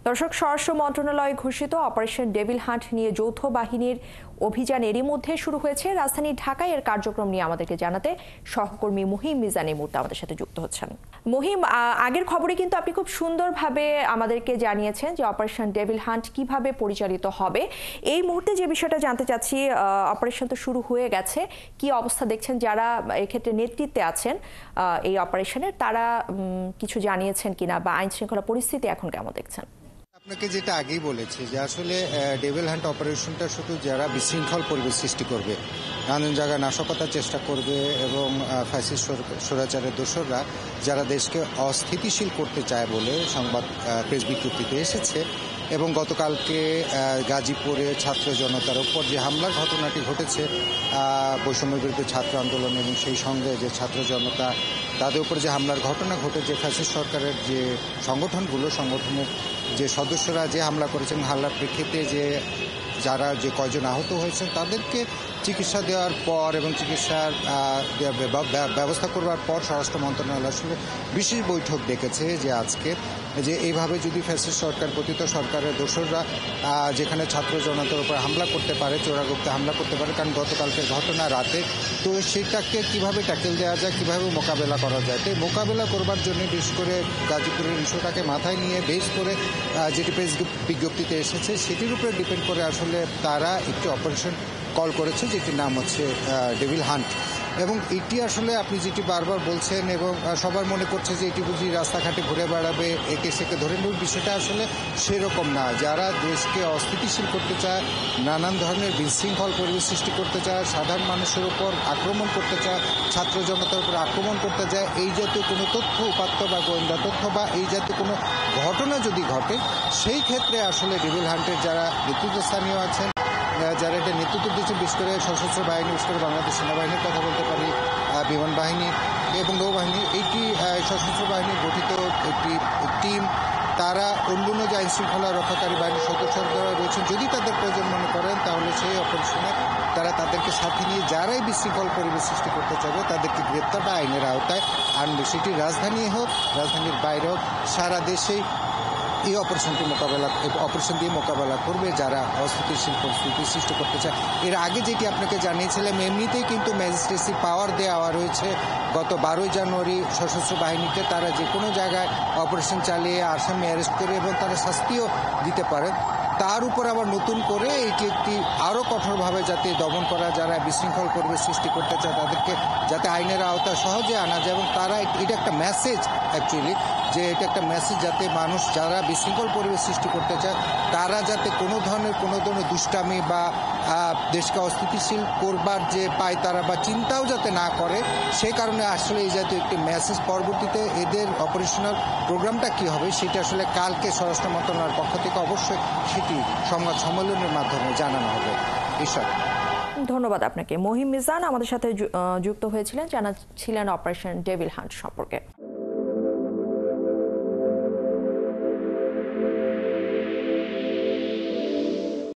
দর্শক, স্বরাষ্ট্র মন্ত্রণালয় ঘোষিত অপারেশন ডেভিল হান্ট নিয়ে যৌথ বাহিনীর অভিযান এরই মধ্যে শুরু হয়েছে। রাজধানী ঢাকায় এর কার্যক্রম নিয়ে আমাদেরকে জানাতে সহকর্মী মহিম মিজান এই মুহূর্তে আমাদের সাথে যুক্ত হচ্ছেন। মহিম, আগের খবরে কিন্তু আপনি খুব সুন্দরভাবে আমাদেরকে জানিয়েছেন যে অপারেশন ডেভিল হান্ট কিভাবে পরিচালিত হবে। এই মুহূর্তে যে বিষয়টা জানতে চাচ্ছি, অপারেশন তো শুরু হয়ে গেছে, কি অবস্থা দেখছেন যারা এক্ষেত্রে নেতৃত্বে আছেন এই অপারেশনের, তারা কিছু জানিয়েছেন কিনা বা আইন শৃঙ্খলা পরিস্থিতি এখন কেমন দেখছেন? আপনাকে যেটা আগেই বলেছি যে আসলে ডেভিল হান্ট অপারেশনটা শুধু যারা বিশৃঙ্খল পরিবেশ সৃষ্টি করবে, নানান জায়গায় নাশকতার চেষ্টা করবে এবং ফ্যাসিস্ট স্বৈরাচারের দোসররা যারা দেশকে অস্থিতিশীল করতে চায় বলে সংবাদ প্রেস বিজ্ঞপ্তিতে এসেছে। এবং গতকালকে গাজীপুরে ছাত্র জনতার উপর যে হামলার ঘটনাটি ঘটেছে, বৈষম্য বিরুদ্ধে ছাত্র আন্দোলন এবং সেই সঙ্গে যে ছাত্র জনতা তাদের উপর যে হামলার ঘটনা ঘটেছে, ফ্যাসিস্ট সরকারের যে সংগঠনের যে সদস্যরা যে হামলা করেছেন, হামলার প্রেক্ষিতে যারা কয়জন আহত হয়েছেন তাদেরকে চিকিৎসা দেওয়ার পর এবং চিকিৎসার ব্যবস্থা করবার পর স্বরাষ্ট্র মন্ত্রণালয় আসলে বিশেষ বৈঠক ডেকেছে যে আজকে যে এইভাবে যদি ফ্যাসিস্ট সরকার পতিত সরকারের দোসররা যেখানে ছাত্র জনতার উপর হামলা করতে পারে, চোরাগুপ্তে হামলা করতে পারে, কারণ গতকালকের ঘটনা রাতে, তো সেটাকে কিভাবে ট্যাকেল দেওয়া যায়, কিভাবে মোকাবেলা করা যায়। তো মোকাবেলা করবার জন্য বিশেষ করে গাজীপুরের ইস্যুটাকে মাথায় নিয়ে বেস করে যেটি প্রেস বিজ্ঞপ্তিতে এসেছে সেটির উপরে ডিপেন্ড করে আসলে তারা একটি অপারেশন কল করেছে, যেটির নাম হচ্ছে ডেভিল হান্ট। এবং এটি আসলে আপনি যেটি বারবার বলছেন এবং সবার মনে করছে যে এটি বুঝি রাস্তাঘাটে ঘুরে বেড়াবে, একে সেকে ধরে নেবে, বিষয়টা আসলে সেরকম না। যারা দেশকে অস্থিতিশীল করতে চায়, নানান ধরনের বিশৃঙ্খল পরিবেশ সৃষ্টি করতে চায়, সাধারণ মানুষের উপর আক্রমণ করতে চায়, ছাত্র জনতার উপর আক্রমণ করতে চায়, এই জাতীয় কোনো তথ্য উপাত্ত বা গোয়েন্দা তথ্য বা এই জাতীয় কোনো ঘটনা যদি ঘটে, সেই ক্ষেত্রে আসলে ডেভিল হান্টের যারা নেতৃত্বস্থানীয় আছেন, যারা এটা নেতৃত্ব দিচ্ছেন, বিশেষ করে সশস্ত্র বাহিনী, বিশেষ করে বাংলাদেশ সেনাবাহিনীর কথা বলতে পারি, বিমান বাহিনী এবং নৌবাহিনী, এইটি সশস্ত্র বাহিনীর গঠিত একটি টিম, তারা অন্যান্য যে আইন শৃঙ্খলা রক্ষাকারী বাহিনীর সদস্যরা রয়েছেন, যদি তাদের প্রয়োজন মনে করেন তাহলে সেই অপারেশনে তারা তাদেরকে সাথে নিয়ে যারাই বিশৃঙ্খল পরিবেশ সৃষ্টি করতে চাইবে তাদেরকে গ্রেপ্তার বা আইনের আওতায় আনবে। সেটি রাজধানী হোক, রাজধানীর বাইরে হোক, সারা দেশেই এই অপারেশন দিয়ে মোকাবেলা করবে যারা অস্থিতিশীল পরিস্থিতি সৃষ্টি করতে চায়। এর আগে যেটি আপনাকে জানিয়েছিলাম, এমনিতেই কিন্তু ম্যাজিস্ট্রেসি পাওয়ার দেওয়া রয়েছে গত 12 জানুয়ারি সশস্ত্র বাহিনীকে। তারা যে কোনো জায়গায় অপারেশন চালিয়ে আসামি অ্যারেস্ট করে এবং তারা শাস্তিও দিতে পারেন। তার উপর আবার নতুন করে এটি একটি আরও কঠোরভাবে যাতে দমন করা, যারা বিশৃঙ্খল পরিবেশ সৃষ্টি করতে চায় তাদেরকে যাতে আইনের আওতায় সহজে আনা যায়। এবং তারা এটা একটা মেসেজ অ্যাকচুয়ালি, যে এটা একটা মেসেজ যাতে মানুষ যারা বিশৃঙ্খল পরিবেশ সৃষ্টি করতে চায় তারা যাতে কোনো ধরনের দুষ্টামি বা দেশকে অস্থিতিশীল করবার যে পায় তারা বা চিন্তাও যাতে না করে, সেই কারণে আসলে এই জাতীয় একটি মেসেজ। পরবর্তীতে এদের অপারেশনাল প্রোগ্রামটা কী হবে সেটা আসলে কালকে স্বরাষ্ট্র মন্ত্রণালয়ের পক্ষ থেকে অবশ্যই সেটি সংবাদ সম্মেলনের মাধ্যমে জানানো হবে। ঈশ্বর, ধন্যবাদ আপনাকে। মহিম মিজান আমাদের সাথে যুক্ত হয়েছিলেন, জানাচ্ছিলেন অপারেশন ডেভিল হান্ট সম্পর্কে।